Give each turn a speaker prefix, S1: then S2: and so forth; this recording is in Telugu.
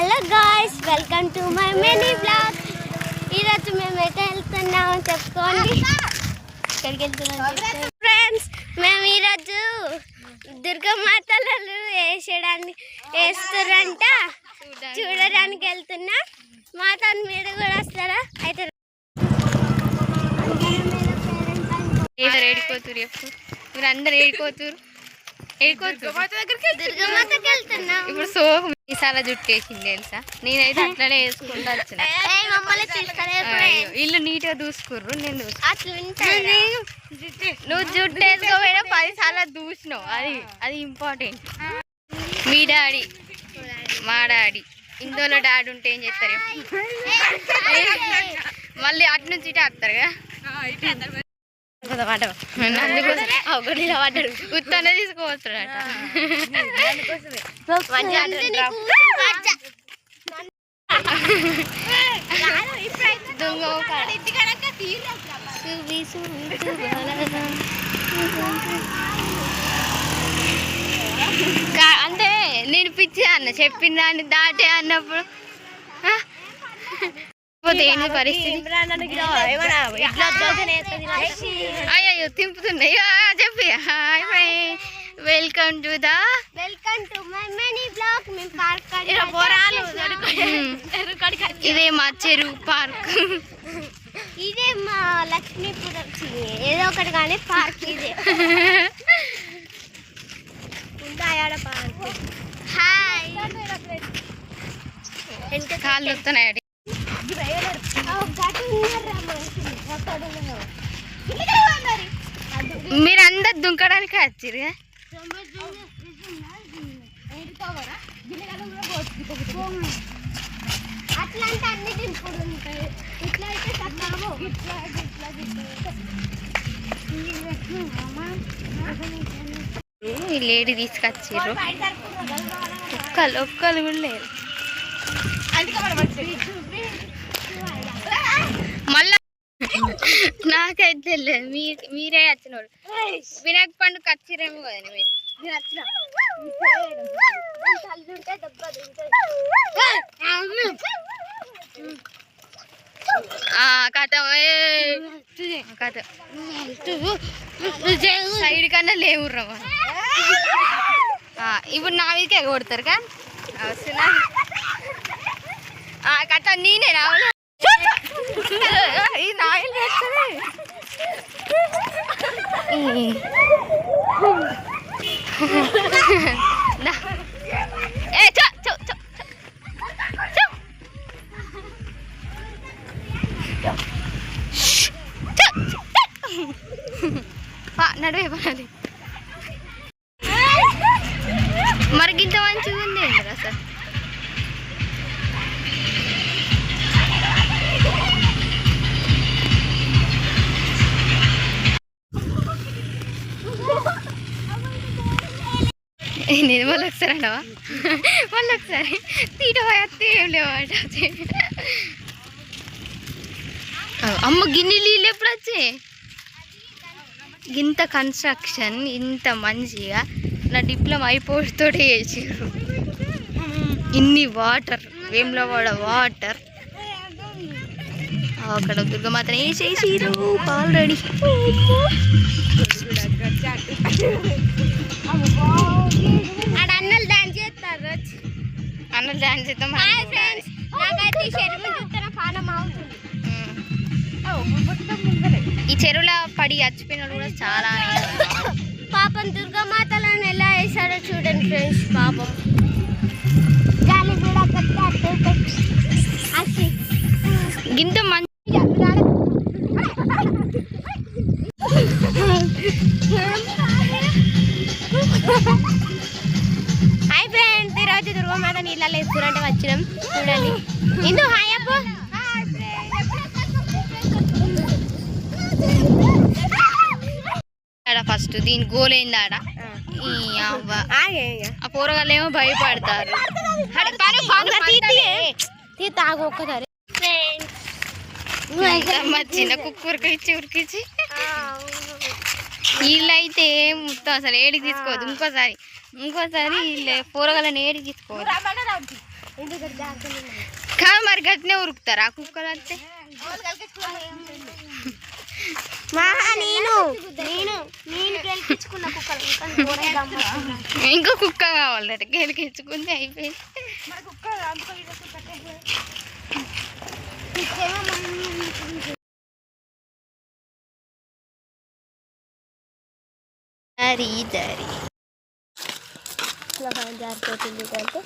S1: Hello guys, welcome to my mini blog. ఈరోజు మేము ఎక్కడ వెళ్తున్నామో చెప్పుకోండి. ఎక్కడికి వెళ్తున్నాం ఫ్రెండ్స్? మేము ఈరోజు దుర్గమాతలు వేస్తారంట చూడడానికి వెళ్తున్నాం. మాతను మీరు కూడా వస్తారా? అయితే
S2: ఏడిపోతురు చెప్పు, మీరు అందరు ఏడిపోతురు. ఇప్పుడు సోకు మీసాల జుట్టేసింది తెలుసా. నేనైతే అట్లనే వేసుకుంటా వచ్చిన. ఇల్లు నీట్ గా దూసుకుర్రు. నేను నువ్వు జుట్టు వేసుకోపోయినా 10 సార్లు దూసినావు. అది ఇంపార్టెంట్. మీ డాడీ మా డాడీ ఇందులో డాడీ ఉంటే ఏం చేస్తారు? మళ్ళీ అటు నుంచి ఇటే వస్తారు కదా. ఉత్తనే తీసుకోవచ్చుడట. అంటే నేను పిచ్చి అన్న, చెప్పిన దాన్ని దాటే అన్నప్పుడు ఏంటి పరిస్థితి? అయ్యో తింపుతున్నాయి. చెప్పి welcome to
S1: my mini blog. మేము పార్క్
S2: ఇదే మా చెరువు పార్క్.
S1: ఇదే మా లక్ష్మీపురం ఏదో ఒకటి కానీ పార్క్ ఇదే. పార్క్. హాయ్,
S2: కాళ్ళు వస్తున్నాయి. మీరందరు దుంకడానికి వచ్చిరు.
S1: అట్లాంటి అన్ని దింపుడు ఉంటాయి. ఇట్లా అయితే
S2: ఈ లేడీ తీసుకొచ్చిర్రు. ఒక్కలు కూడా లేరు. మళ్ళా నాకైతే లేదు. మీరే వచ్చినోడు. వినాయక పండుగ వచ్చిరేమో కదండి మీరు. కథ సైడ్ కన్నా లేవుర్రా. ఇప్పుడు నా వీకే కొడతారు కా కథ. నేనే రావాలి. ఇది నాయలు చేస్తుంది. నడువే పడాలి. మరిగింత మంచిగా ఉంది అసలు. నేను వాళ్ళు ఒకసారి అండవా, వాళ్ళు ఒకసారి తీటపోతే ఏం లేవట. అమ్మ గిన్నె నీళ్ళు ఎప్పుడు వచ్చాయి? ఇంత కన్స్ట్రక్షన్ ఇంత మంచిగా నా డిప్లొమా అయిపోతోటే చేసిర్రు. ఇన్ని వాటర్, వేములవాడ వాటర్. అక్కడ దుర్గమాతని వేసేసిర్రు ఆల్రెడీ.
S1: అన్నలు డాన్స్ చేస్తారు.
S2: అన్నలు డాన్స్ చేద్దాం. ఈ చెరువులో పడి చచ్చిపోయిన కూడా చాలా.
S1: పాపం దుర్గమాతలను ఎలా వేసారో చూడండి ఫ్రెండ్స్. పాపం
S2: ఇంత మంచి.
S1: హాయ్ ఫ్రెండ్స్, ఈరోజు దుర్గమాత నీళ్ళలో వేసుకురంటే వచ్చినాం. చూడండి. ఇందు హాయ్ అప్పు.
S2: ఫస్ట్ దీని గోలైంది ఆడ. ఆ కూరగాయలు ఏమో భయపడతారు.
S1: తాగు ఒక్కసారి.
S2: చిన్న కుక్క ఉరికిచ్చి వీళ్ళైతే మొత్తం అసలు ఏడికి తీసుకోవద్దు. ఇంకోసారి కూరగాయలను ఏడికి తీసుకోవద్దు. కాదు మరి గట్టినే ఉరుకుతారా కుక్కలు వస్తే
S1: నేను గెలిపించుకున్న కుక్కలు
S2: ఇంకో కుక్క కావాలట గెలికించుకుంది అయిపోయింది
S1: జారిపోతుంది అంటే